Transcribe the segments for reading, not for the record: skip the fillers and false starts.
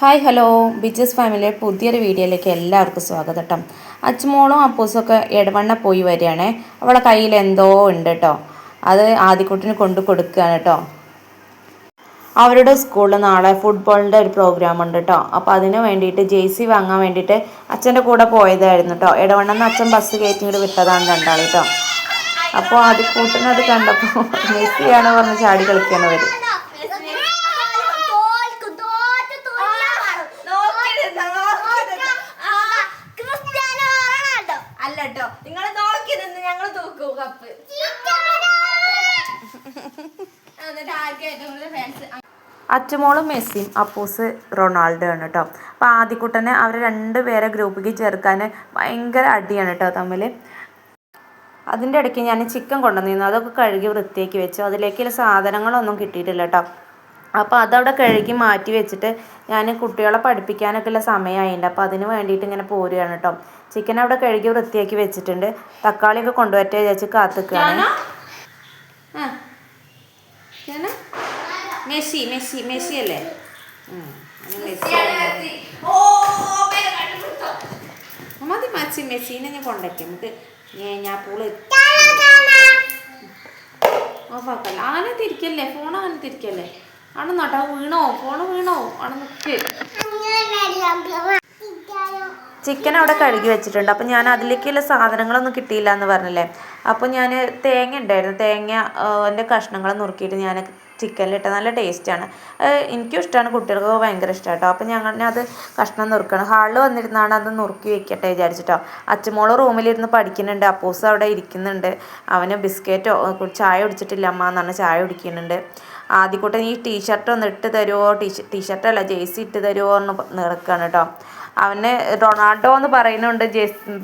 Hi hello ബിജസ് ഫാമിലിയുടെ പുതിയൊരു വീഡിയോയിലേക്ക് എല്ലാവർക്കും സ്വാഗതം കേട്ടോ. അച്ചുമോളും അപ്പൂസൊക്കെ എടവണ്ണ പോയി വരികയാണേ. അവളെ കയ്യിൽ എന്തോ ഉണ്ട് കേട്ടോ. അത് ആദ്യക്കുട്ടിന് കൊണ്ടു കൊടുക്കുകയാണ് കേട്ടോ. അവരുടെ സ്കൂളിൽ നാളെ ഫുട്ബോളിൻ്റെ ഒരു പ്രോഗ്രാം ഉണ്ട് കേട്ടോ. അപ്പോൾ അതിന് വേണ്ടിയിട്ട് ജേഴ്സി വാങ്ങാൻ വേണ്ടിയിട്ട് അച്ഛൻ്റെ കൂടെ പോയതായിരുന്നു കേട്ടോ. എടവണ്ണെന്ന് അച്ഛൻ ബസ് കയറ്റി ഇങ്ങോട്ട് വിട്ടതാണ് രണ്ടാൾ കേട്ടോ. അപ്പോൾ ആദ്യക്കൂട്ടിനത് കണ്ടപ്പോൾ മെസ്സിയാണ് പറഞ്ഞ് ചാടി കളിക്കാണ് അവർ. അച്ചുമോളും മെസ്സിയും അപ്പൂസ് റൊണാൾഡോ ആണ് കേട്ടോ. അപ്പോൾ ആദ്യക്കുട്ടനെ അവർ രണ്ടുപേരെ ഗ്രൂപ്പിലേക്ക് ചേർക്കാൻ ഭയങ്കര അടിയാണ് കേട്ടോ തമ്മിൽ. അതിൻ്റെ ഇടയ്ക്ക് ഞാൻ ചിക്കൻ കൊണ്ടുവന്നിരുന്നു. അതൊക്കെ കഴുകി വൃത്തിയാക്കി വെച്ചു. അതിലേക്കുള്ള സാധനങ്ങളൊന്നും കിട്ടിയിട്ടില്ല കേട്ടോ. അപ്പോൾ അതവിടെ കഴുകി മാറ്റി വെച്ചിട്ട് ഞാൻ കുട്ടികളെ പഠിപ്പിക്കാനൊക്കെ ഉള്ള സമയമായിട്ടുണ്ട്. അപ്പോൾ അതിന് വേണ്ടിയിട്ട് ഇങ്ങനെ പോരുകയാണ് കേട്ടോ. ചിക്കൻ അവിടെ കഴുകി വൃത്തിയാക്കി വെച്ചിട്ടുണ്ട്. തക്കാളിയൊക്കെ കൊണ്ടുവരട്ടെ വിചാരിച്ച് കാത്തിക്കുകയാണ്. മെസ്സി മെസ്സി മെസ്സി അല്ലേ? മതി മച്ചി മെസ്സിനെ ഞാൻ കൊണ്ടുവയ്ക്കാം. നമുക്ക് ഞാൻ പൂള് ഓഫാക്കല്ല. അങ്ങനെ തിരിക്കല്ലേ, ഫോൺ അങ്ങനെ തിരിക്കല്ലേ. അവിടെ നോട്ടാ വീണോ, ഫോണ് വീണോ, അവിടെ നിൽക്ക്. ചിക്കൻ അവിടെ കഴുകി വെച്ചിട്ടുണ്ട്. അപ്പം ഞാൻ അതിലേക്കുള്ള സാധനങ്ങളൊന്നും കിട്ടിയില്ല എന്ന് പറഞ്ഞില്ലേ. അപ്പോൾ ഞാൻ തേങ്ങ ഉണ്ടായിരുന്നു. തേങ്ങ എൻ്റെ കഷ്ണങ്ങൾ നുറുക്കിയിട്ട് ഞാൻ ചിക്കനിലിട്ട് നല്ല ടേസ്റ്റാണ്. എനിക്കും ഇഷ്ടമാണ്, കുട്ടികൾക്ക് ഭയങ്കര ഇഷ്ടമാണ് കേട്ടോ. അപ്പോൾ ഞങ്ങളത് കഷ്ണം നുറുക്കണം. ഹാളിൽ വന്നിരുന്നാണ് അത് നുറുക്കി വെക്കട്ടെ വിചാരിച്ചിട്ടോ. അച്ചുമോള് റൂമിലിരുന്ന് പഠിക്കുന്നുണ്ട്. അപ്പൂസ് അവിടെ ഇരിക്കുന്നുണ്ട്. അവന് ബിസ്ക്കറ്റോ ചായ കുടിച്ചിട്ടില്ല അമ്മ എന്നാണ് ചായ കുടിക്കുന്നുണ്ട്. ആദ്യക്കൂട്ടൻ ഈ ടീഷർട്ട് ഒന്ന് ഇട്ട് തരുമോ, ടീഷർട്ടല്ല ജേഴ്സി ഇട്ട് തരുമോ എന്ന് നിൽക്കുകയാണ് കേട്ടോ. അവന് റൊണാൾഡോ എന്ന് പറയുന്നുണ്ട്,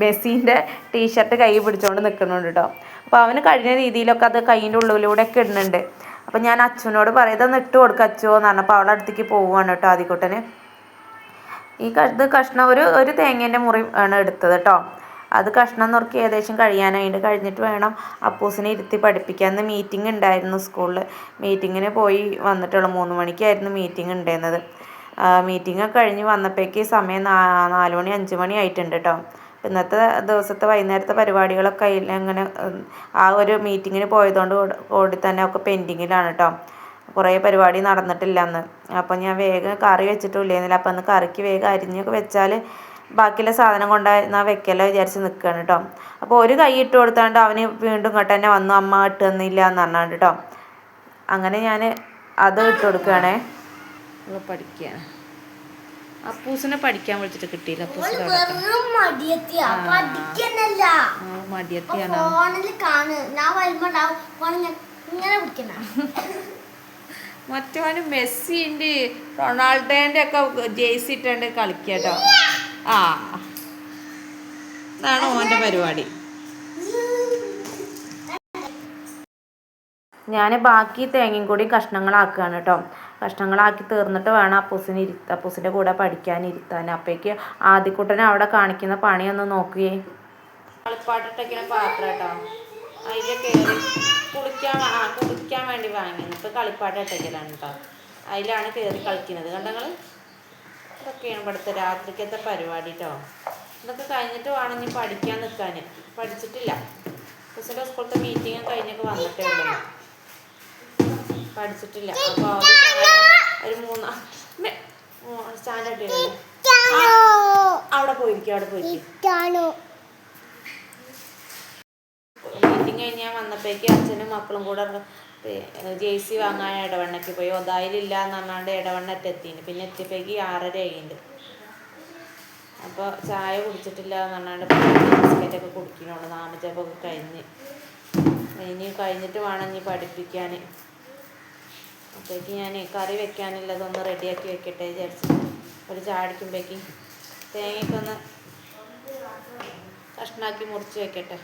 മെസ്സിൻ്റെ ടീഷർട്ട് കൈ പിടിച്ചുകൊണ്ട് നിൽക്കുന്നുണ്ട് കേട്ടോ. അപ്പോൾ അവന് കഴിഞ്ഞ രീതിയിലൊക്കെ അത് കൈയിൻ്റെ ഉള്ളിലൂടെയൊക്കെ ഇടുന്നുണ്ട്. അപ്പോൾ ഞാൻ അച്ഛനോട് പറയുന്നത് ഇട്ട് കൊടുക്കുക അച്ഛോ എന്ന് പറഞ്ഞപ്പോൾ അവളെ അടുത്തേക്ക് പോവുകയാണ് കേട്ടോ ആദ്യക്കൂട്ടന്. ഇത് കഷ്ണം ഒരു തേങ്ങേൻ്റെ മുറി ആണ് എടുത്തത് കേട്ടോ. അത് കഷ്ണം നുറുക്കി ഏകദേശം കഴിയാനായിട്ട് കഴിഞ്ഞിട്ട് വേണം അപ്പൂസിനെ ഇരുത്തി പഠിപ്പിക്കാൻ. അന്ന് മീറ്റിംഗ് ഉണ്ടായിരുന്നു സ്കൂളിൽ. മീറ്റിങ്ങിന് പോയി വന്നിട്ടുള്ളൂ. 3 മണിക്കായിരുന്നു മീറ്റിംഗ് ഉണ്ടായിരുന്നത്. മീറ്റിംഗ് കഴിഞ്ഞ് വന്നപ്പോഴേക്ക് സമയം 4 മണി 5 മണി ആയിട്ടുണ്ട് കേട്ടോ. ഇന്നത്തെ ദിവസത്തെ വൈകുന്നേരത്തെ പരിപാടികളൊക്കെ അങ്ങനെ ആ ഒരു മീറ്റിങ്ങിന് പോയതുകൊണ്ട് കൂടി തന്നെ ഒക്കെ പെൻഡിങ്ങിലാണ് കേട്ടോ. കുറേ പരിപാടി നടന്നിട്ടില്ല അന്ന്. അപ്പം ഞാൻ വേഗം കറി വെച്ചിട്ടില്ലായിരുന്നില്ല. അപ്പം അന്ന് കറിക്ക് വേഗം അരിഞ്ഞൊക്കെ വെച്ചാൽ ബാക്കിയുള്ള സാധനം കൊണ്ടുവന്നാൽ വെക്കല്ലോ വിചാരിച്ച് നിൽക്കുകയാണ് കേട്ടോ. അപ്പോൾ ഒരു കൈ ഇട്ട് കൊടുത്താണ്ട് അവന് വീണ്ടും ഇങ്ങോട്ട് തന്നെ വന്നു, അമ്മ ഇട്ട് തന്നില്ല എന്ന് പറഞ്ഞാണ്ട് കേട്ടോ. അങ്ങനെ ഞാൻ അത് ഇട്ട് കൊടുക്കുകയാണേ. പഠിക്കുകയാണ്. അപ്പൂസിനെ പഠിക്കാൻ വിളിച്ചിട്ട് കിട്ടിയില്ല. മറ്റവന് മെസ്സിൻ്റെ റൊണാൾഡോൻ്റെ ഒക്കെ ജേഴ്സി ഇട്ടുണ്ട് കളിക്കട്ടോ. ഇതാണ് ഓൻ്റെ പരിപാടി. ഞാൻ ബാക്കി തേങ്ങയും കൂടി കഷ്ണങ്ങളാക്കുകയാണ് കേട്ടോ. കഷ്ണങ്ങളാക്കി തീർന്നിട്ട് വേണം അപ്പൂസിൻ്റെ കൂടെ പഠിക്കാനിരുത്താൻ. അപ്പോഴേക്ക് ആദ്യക്കുട്ടനെ അവിടെ കാണിക്കുന്ന പണിയൊന്ന് നോക്കുകയെ. കളിപ്പാട്ടിട്ടൊക്കെയാണ് പാത്രം കേട്ടോ. അതിൽ കയറി കുളിക്കാൻ വേണ്ടി വാങ്ങിയത്. ഇപ്പോൾ കളിപ്പാട്ടം ഇട്ടൊക്കെയാണ് കേട്ടോ. അതിലാണ് കയറി കളിക്കുന്നത്. കണ്ടങ്ങൾ ഇതൊക്കെയാണ് ഇവിടുത്തെ രാത്രിക്കത്തെ പരിപാടി കേട്ടോ. ഇതൊക്കെ കഴിഞ്ഞിട്ട് വേണം ഇനി പഠിക്കാൻ നിൽക്കാൻ. പഠിച്ചിട്ടില്ല. അപ്പൂസിൻ്റെ സ്കൂളത്തെ മീറ്റിംഗ് കഴിഞ്ഞൊക്കെ വന്നിട്ടേ ഉള്ളൂ. പഠിച്ചിട്ടില്ല. അപ്പോൾ ഒരു 3 സ്റ്റാൻഡേർഡ് അവിടെ പോയിരിക്കും. മീറ്റിംഗ് കഴിഞ്ഞ് ഞാൻ വന്നപ്പോഴേക്ക് അച്ഛനും മക്കളും കൂടെ ജേഴ്സി വാങ്ങാൻ ഇടവണ്ണയ്ക്ക് പോയി. ഒതായിലില്ല എന്ന് പറഞ്ഞാണ്ട് ഇടവണ്ണത്തെത്തിന്. പിന്നെ എത്തിയപ്പോഴേക്ക് 6:30 ആയിട്ടുണ്ട്. അപ്പോൾ ചായ കുടിച്ചിട്ടില്ല എന്ന് പറഞ്ഞാണ്ട് ബിസ്ക്കറ്റൊക്കെ കുടിക്കുന്നുണ്ട്. നാമജപമൊക്കെ കഴിഞ്ഞിട്ട് വേണം ഇനി പഠിപ്പിക്കാൻ. അപ്പോഴേക്ക് ഞാൻ കറി വെക്കാനുള്ളതൊന്ന് റെഡിയാക്കി വെക്കട്ടെ വിചാരിച്ചു. ഒരു ചാടിക്കുമ്പോഴേക്ക് തേങ്ങയൊക്കെ ഒന്ന് കഷ്ണാക്കി മുറിച്ച് വെക്കട്ടെ.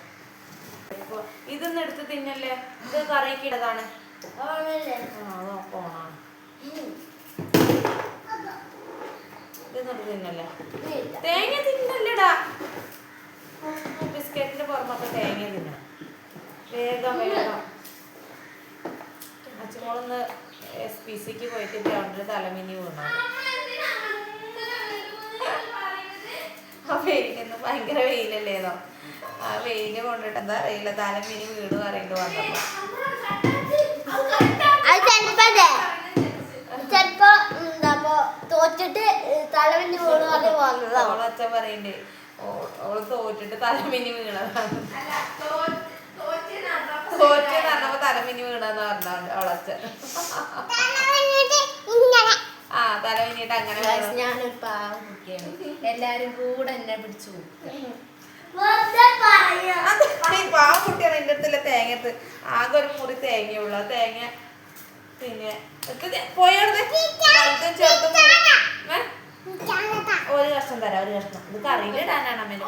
അപ്പോൾ ഇതൊന്നും എടുത്ത് തിന്നല്ലേ, ഇത് കറിക്ക് ഇടതാണ്. ഓണാണ്. ഇതൊന്നും തിന്നല്ലേ, തേങ്ങ തിന്നല്ലേടാ. ബിസ്ക്കറ്റിൻ്റെ പുറമൊക്കെ തേങ്ങ തിന്നണം. വേഗം അച്ഛനോടൊന്ന് SPCക്ക് പോയിട്ട് ഗ്രൗണ്ടിൽ തലമിനി വീണു. ഭയങ്കര വെയിലല്ലേന്നോ. ആ വെയില് കൊണ്ടിട്ട് എന്താ അറിയില്ല, തലമിനി വീട് പറയേണ്ടി വന്നപ്പോ തോറ്റിട്ട് തലമിനി വീണ് അച്ഛൻ പറയണ്ടേ, ഓള് തോറ്റിട്ട് തലമിനി വീണതാണ്. തോറ്റ് നടന്നപ്പോ തലമിനി വീണെന്ന് പറഞ്ഞോണ്ട് അവളച്ഛൻ. ആ തലമിനിട്ട് അങ്ങനെ. ഞാനൊരു പാവം കുട്ടിയാണ്, എല്ലാരും കൂടെ എന്നെ പിടിച്ചു. പാവം കുട്ടിയാണ്. എൻ്റെ അടുത്തുള്ള തേങ്ങത്ത് ആകെ ഒരു മുറി തേങ്ങയുള്ളു. ആ തേങ്ങ പിന്നെ പോയോടത് ചെറുതും ഒരു കഷ്ണം തരാം, ഒരു കഷ്ണം. ഇത് കറിയിലിടാനാണ് അമ്മേന്റെ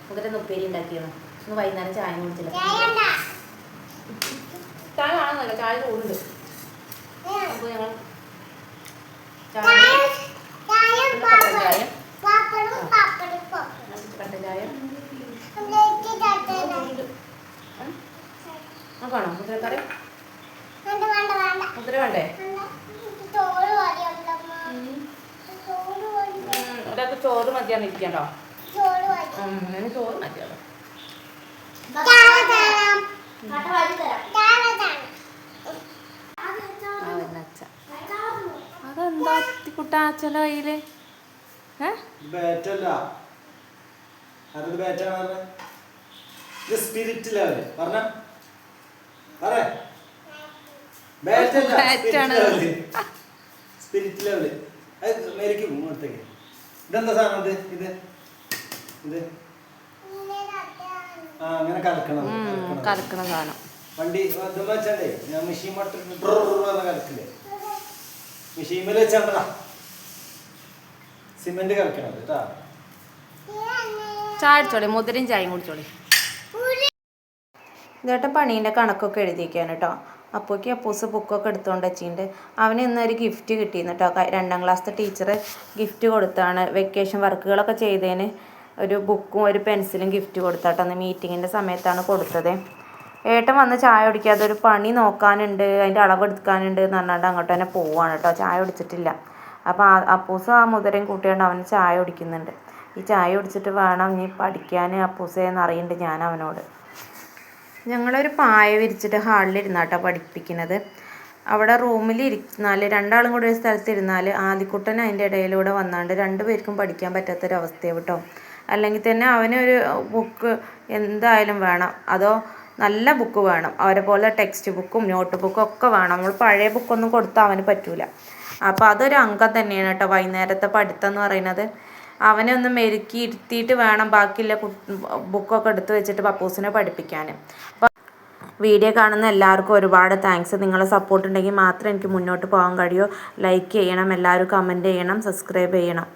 മുതിര ഉപ്പേരി ഉണ്ടാക്കിയാണ്. ഇന്ന് വൈകുന്നേരം ചായ കുടിച്ചില്ല. ചായ കാണുന്നില്ല, ചായ ചൂടുണ്ട്. അപ്പൊ ഞങ്ങൾ ചായ നോക്കാണോ മുദ്രക്കറി? മുദ്ര വേണ്ടേ? ഒരാൾക്ക് ചോറ് മതിയാണ് ഇരിക്കണ്ടോ? അങ്ങനെ ചോറ് മതിയാണോ? അതെന്താ കുട്ടാച്ചല കയ്യില്? സ്പിരിറ്റ് ലെവല് പറഞ്ഞ സ്പിരിറ്റ് ലെവല് മേലേക്ക് ഇങ്ങോട്ടേക്ക്. ഇതെന്താ സാധനം? ഇത് ഇത് ആ അങ്ങനെ കലക്കണ സാധനം. വണ്ടി വെച്ചേ ഞാൻ മെഷീൻ കലക്കില്ലേ, മെഷീൻ മേലെ വെച്ചാണ്ടാ സിമെന്റ് കലക്കണത് കേട്ടാ. ചായ അടിച്ചോളി, മുതിരയും ചായയും കുടിച്ചോളി. ഇതേട്ടൻ പണീൻ്റെ കണക്കൊക്കെ എഴുതിയിരിക്കുകയാണ് കേട്ടോ. അപ്പോഴേക്ക് അപ്പൂസ് ബുക്കൊക്കെ എടുത്തുകൊണ്ട് വെച്ചിട്ടുണ്ട്. അവന് ഇന്നൊരു ഗിഫ്റ്റ് കിട്ടിയിരുന്നു കേട്ടോ. 2ാം ക്ലാസ്സിലെ ടീച്ചർ ഗിഫ്റ്റ് കൊടുത്താണ്. വെക്കേഷൻ വർക്കുകളൊക്കെ ചെയ്തതിന് ഒരു ബുക്കും ഒരു പെൻസിലും ഗിഫ്റ്റ് കൊടുത്താട്ടോ. അന്ന് മീറ്റിങ്ങിൻ്റെ സമയത്താണ് കൊടുത്തത്. ഏട്ടൻ വന്ന് ചായ കുടിക്കാതെ ഒരു പണി നോക്കാനുണ്ട്, അതിൻ്റെ അളവെടുക്കാനുണ്ട് എന്ന് പറഞ്ഞാണ്ട് അങ്ങോട്ട് തന്നെ പോവുകയാണ് കേട്ടോ. ചായ കുടിച്ചിട്ടില്ല. അപ്പോൾ അപ്പൂസ് ആ മുതിരയും കൂട്ടിയാണ്ട് അവന് ചായ കുടിക്കുന്നുണ്ട്. ഈ ചായ കുടിച്ചിട്ട് വേണം ഇനി പഠിക്കാൻ അപ്പൂസേന്ന് അറിയുന്നുണ്ട് ഞാൻ അവനോട്. ഞങ്ങളൊരു പായ വിരിച്ചിട്ട് ഹാളിലിരുന്നാട്ടോ പഠിപ്പിക്കുന്നത്. അവിടെ റൂമിൽ ഇരുന്നാൽ 2 ആളും കൂടി ഒരു സ്ഥലത്തിരുന്നാൽ ആദ്യക്കുട്ടൻ അതിൻ്റെ ഇടയിലൂടെ വന്നാണ്ട് 2 പേർക്കും പഠിക്കാൻ പറ്റാത്തൊരവസ്ഥയാണ് കേട്ടോ. അല്ലെങ്കിൽ തന്നെ അവനൊരു ബുക്ക് എന്തായാലും വേണം, അതോ നല്ല ബുക്ക് വേണം. അവരെ പോലെ ടെക്സ്റ്റ് ബുക്കും നോട്ട് ബുക്കും ഒക്കെ വേണം. നമ്മൾ പഴയ ബുക്കൊന്നും കൊടുത്താൽ അവന് പറ്റൂല. അപ്പോൾ അതൊരു അംഗം തന്നെയാണ് കേട്ടോ വൈകുന്നേരത്തെ പഠിത്തം എന്ന് പറയുന്നത്. അവനെ ഒന്ന് മെരുക്കി ഇരുത്തിയിട്ട് വേണം ബാക്കിയുള്ള ബുക്കൊക്കെ എടുത്ത് വെച്ചിട്ട് പപ്പൂസിനെ പഠിപ്പിക്കാൻ. അപ്പോൾ വീഡിയോ കാണുന്ന എല്ലാവർക്കും ഒരുപാട് താങ്ക്സ്. നിങ്ങളെ സപ്പോർട്ട് ഉണ്ടെങ്കിൽ മാത്രമേ എനിക്ക് മുന്നോട്ട് പോകാൻ കഴിയൂ. ലൈക്ക് ചെയ്യണം, എല്ലാവരും കമൻറ്റ് ചെയ്യണം, സബ്സ്ക്രൈബ് ചെയ്യണം.